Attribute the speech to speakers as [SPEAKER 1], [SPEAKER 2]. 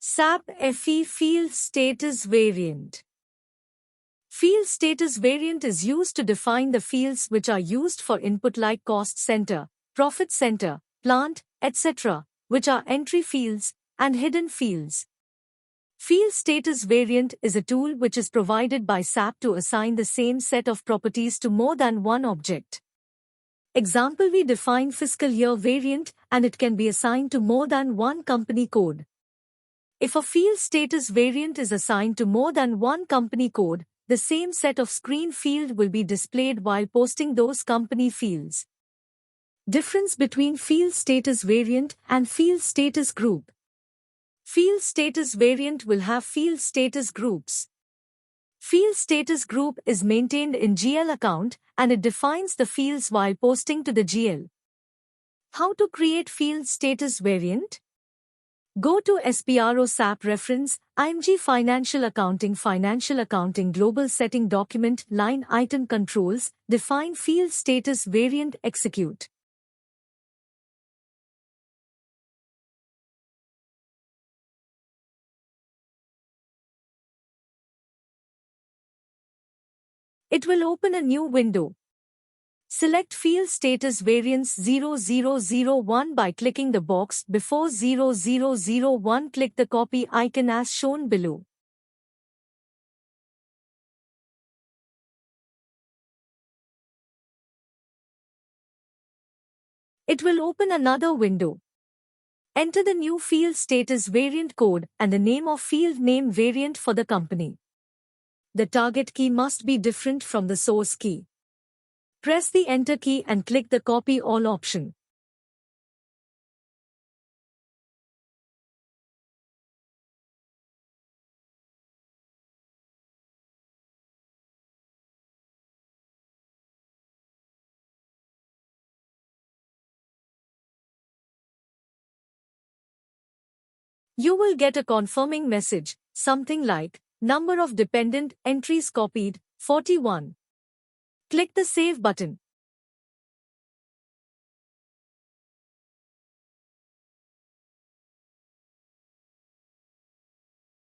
[SPEAKER 1] SAP FE Field Status Variant. Field status variant is used to define the fields which are used for input like cost center, profit center, plant, etc., which are entry fields and hidden fields. Field status variant is a tool which is provided by SAP to assign the same set of properties to more than one object. Example: we define fiscal year variant and it can be assigned to more than one company code. If a field status variant is assigned to more than one company code, the same set of screen field will be displayed while posting those company fields. Difference between field status variant and field status group. Field status variant will have field status groups. Field status group is maintained in GL account and it defines the fields while posting to the GL. How to create field status variant? Go to SPRO SAP reference, IMG Financial Accounting Global Setting Document Line Item Controls, define field status variant, execute. It will open a new window. Select Field Status Variance 0001 by clicking the box before 0001. Click the copy icon as shown below. It will open another window. Enter the new Field Status Variant code and the name of field name variant for the company. The target key must be different from the source key. Press the Enter key and click the Copy All option. You will get a confirming message, something like, number of dependent entries copied, 41. Click the Save button.